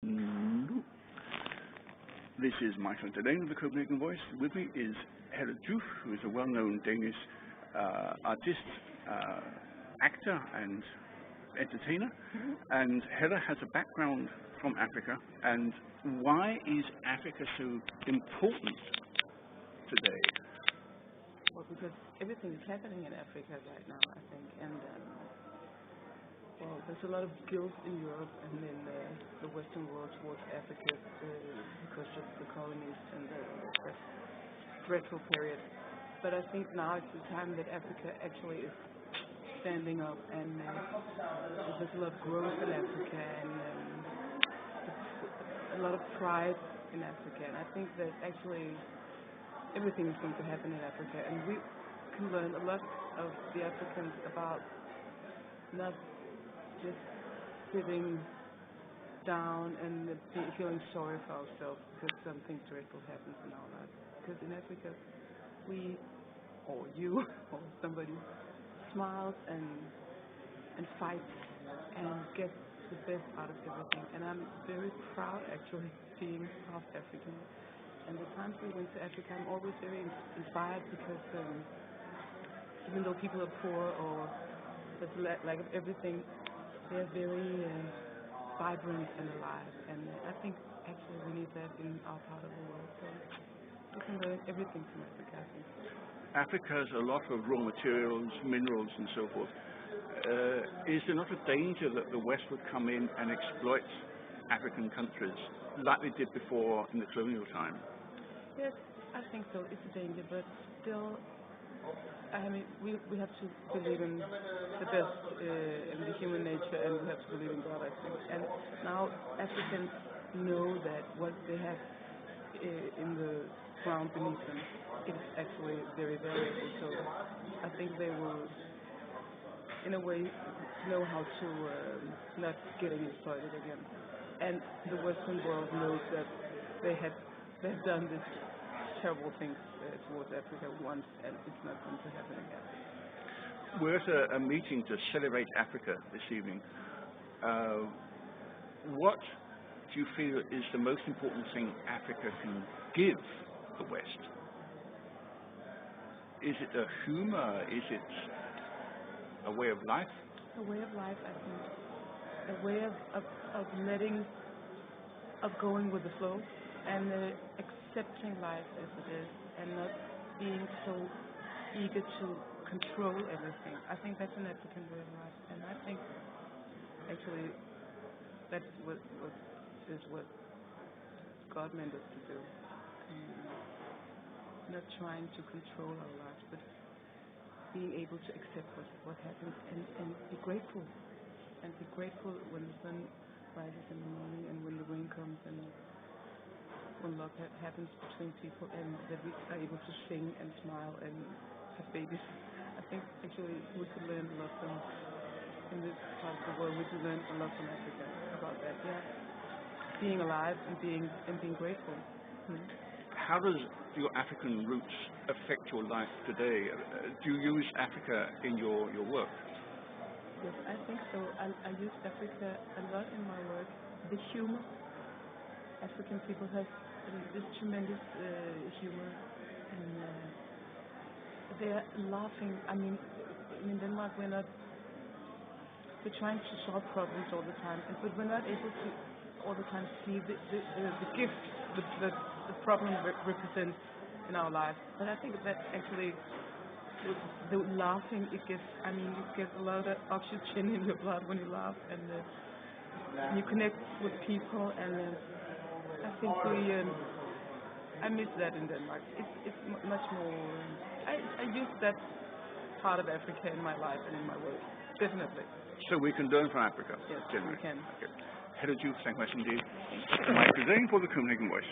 Mm. This is Michael Laine of the Copenhagen Voice. With me is Joof, who is a well-known Danish artist, actor and entertainer. And Hella has a background from Africa. And why is Africa so important today? Well, because everything is happening in Africa right now, I think. And well, there's a lot of guilt in Europe and in the Western world towards Africa because of the colonies and the dreadful period. But I think now it's the time that Africa actually is standing up, and there's a lot of growth in Africa and a lot of pride in Africa. And I think that actually everything is going to happen in Africa, and we can learn a lot of the Africans about not just sitting down and feeling sorry for ourselves because something dreadful happens in our lives. Because in Africa, we, or you, or somebody, smiles and fights and gets the best out of everything. And I'm very proud, actually, being half African. And the times we went to Africa, I'm always very inspired because even though people are poor or there's lack of everything, they're very vibrant and alive, and I think actually we need that in our part of the world. So we can learn everything from Africa, I think. Africa has a lot of raw materials, minerals, and so forth. Is there not a danger that the West would come in and exploit African countries like they did before in the colonial time? Yes, I think so. It's a danger, but still, I mean, we have to believe in the best in the human nature, and we have to believe in God, I think. And now Africans know that what they have in the ground beneath them is actually very valuable. So I think they will, in a way, know how to not getting exploited again. And the Western world knows that they've done this terrible things towards Africa once, and it's not going to happen again. We're at a meeting to celebrate Africa this evening. What do you feel is the most important thing Africa can give the West? Is it a humor? Is it a way of life? A way of life, I think. A way of letting, of going with the flow, and accepting life as it is, and not being so eager to control everything. I think that's an African way of life, and I think actually that's what God meant us to do. Not trying to control our lives, but being able to accept what happens and be grateful. And be grateful when the sun rises in the morning and when the rain comes and when love happens between people, and that we are able to sing and smile and have babies. I think actually we could learn a lot from, in this part of the world, we could learn a lot from Africa about that. Yeah, being alive and being grateful. How does your African roots affect your life today? Do you use Africa in your work? Yes, I think so. I use Africa a lot in my work. The humor. African people have this tremendous humor, and they're laughing. I mean, in Denmark we're trying to solve problems all the time, but we're not able to all the time see the gift the problem represents in our lives. But I think that actually the laughing, it gives, I mean, you get a lot of oxygen in your blood when you laugh, and you connect with people, and I think I miss that in Denmark. It's much more. I use that part of Africa in my life and in my work, definitely. So we can learn from Africa. Yes, generally. we can. Okay. Joof, thank you much indeed. Michael Laine for the Copenhagen Voice.